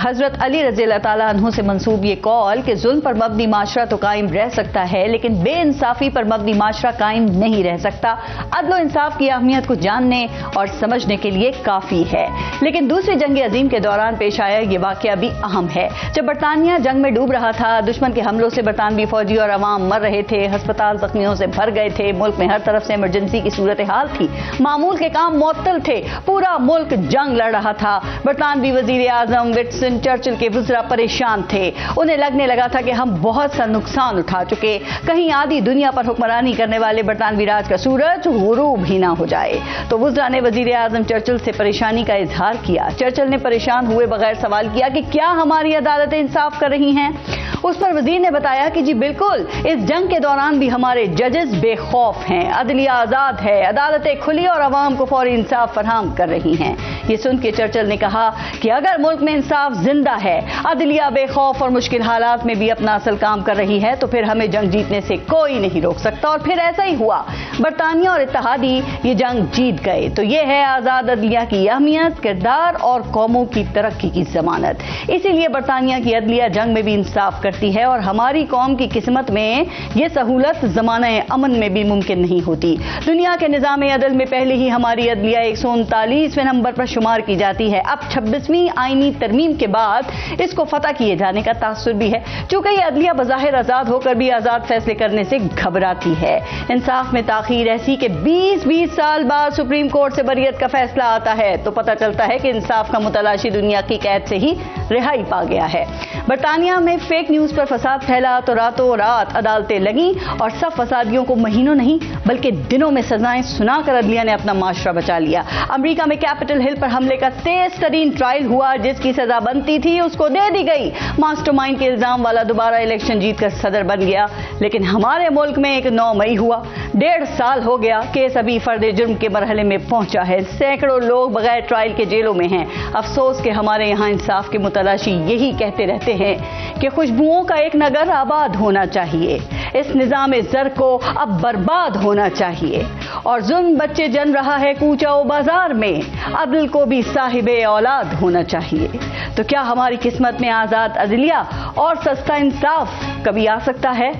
حضرت علی رضی اللہ تعالیٰ عنہ سے منسوب یہ قول کہ ظلم پر مبنی معاشرہ تو قائم رہ سکتا ہے لیکن بے انصافی پر مبنی معاشرہ قائم نہیں رہ سکتا، عدل و انصاف کی اہمیت کو جاننے اور سمجھنے کے لیے کافی ہے۔ لیکن دوسری جنگ عظیم کے دوران پیش آیا یہ واقعہ بھی اہم ہے۔ جب برطانیہ جنگ میں ڈوب رہا تھا، دشمن کے حملوں سے برطانوی فوجی اور عوام مر رہے تھے، ہسپتال زخمیوں سے بھر گئے تھے، ملک میں ہر طرف سے ایمرجنسی کی صورتحال تھی، معمول کے کام معطل تھے، پورا ملک جنگ لڑ رہا تھا۔ برطانوی وزیر اعظم ونسٹن چرچل کے وزراء پریشان تھے، انہیں لگنے لگا تھا کہ ہم بہت سا نقصان اٹھا چکے، کہیں آدھی دنیا پر حکمرانی کرنے والے برطانوی راج کا سورج غروب ہی نہ ہو جائے۔ تو وزراء نے وزیر اعظم چرچل سے پریشانی کا اظہار کیا۔ چرچل نے پریشان ہوئے بغیر سوال کیا کہ کیا ہماری عدالتیں انصاف کر رہی ہیں؟ اس پر وزیر نے بتایا کہ جی بالکل، اس جنگ کے دوران بھی ہمارے ججز بے خوف ہیں، عدلیہ آزاد ہے، عدالتیں کھلی اور عوام کو فوری انصاف فراہم کر رہی ہیں۔ یہ سن کے چرچل نے کہا کہ اگر ملک میں انصاف زندہ ہے، عدلیہ بے خوف اور مشکل حالات میں بھی اپنا اصل کام کر رہی ہے تو پھر ہمیں جنگ جیتنے سے کوئی نہیں روک سکتا۔ اور پھر ایسا ہی ہوا، برطانیہ اور اتحادی یہ جنگ جیت گئے۔ تو یہ ہے آزاد عدلیہ کی اہمیت، کردار اور قوموں کی ترقی کی ضمانت۔ اسی لیے برطانیہ کی عدلیہ جنگ میں بھی انصاف کرتی ہے اور ہماری قوم کی قسمت میں یہ سہولت زمانہ امن میں بھی ممکن نہیں ہوتی۔ دنیا کے نظام عدل میں پہلے ہی ہماری عدلیہ 139ویں نمبر پر شمار کی جاتی ہے۔ اب 26ویں آئینی ترمیم کے بعد اس کو فتح کیے جانے کا تاثر بھی ہے، چونکہ یہ عدلیہ بظاہر آزاد ہو کر بھی آزاد فیصلے کرنے سے گھبراتی ہے۔ انصاف میں تاخیر ایسی کہ 20 سال بعد سپریم کورٹ سے بریت کا فیصلہ آتا ہے تو پتہ چلتا ہے کہ انصاف کا متلاشی دنیا کی قید سے ہی رہائی پا گیا ہے۔ برطانیہ میں فیک نیوز پر فساد پھیلا تو راتوں رات عدالتیں لگیں اور سب فسادیوں کو مہینوں نہیں بلکہ دنوں میں سزائیں سنا کر عدلیہ نے اپنا معاشرہ بچا لیا۔ امریکہ میں کیپٹل ہل پر حملے کا تیز ترین ٹرائل ہوا، جس کی سزا بنتی تھی اس کو دے دی گئی، ماسٹر مائنڈ کے الزام والا دوبارہ الیکشن جیت کر صدر بن گیا۔ لیکن ہمارے ملک میں ایک 9 مئی ہوا، 1.5 سال ہو گیا، کیس ابھی فرد جرم کے مرحلے میں پہنچا ہے، سینکڑوں لوگ بغیر ٹرائل کے جیلوں میں ہیں۔ افسوس کہ ہمارے یہاں انصاف کے متلاشی یہی کہتے رہتے ہیں کہ خوشبوؤں کا ایک نگر آباد ہونا چاہیے، اس نظام زر کو اب برباد ہونا چاہیے، اور ظلم بچے جن رہا ہے کوچہ و بازار میں، عدل کو بھی صاحب اولاد ہونا چاہیے۔ تو کیا ہماری قسمت میں آزاد عدلیہ اور سستا انصاف کبھی آ سکتا ہے؟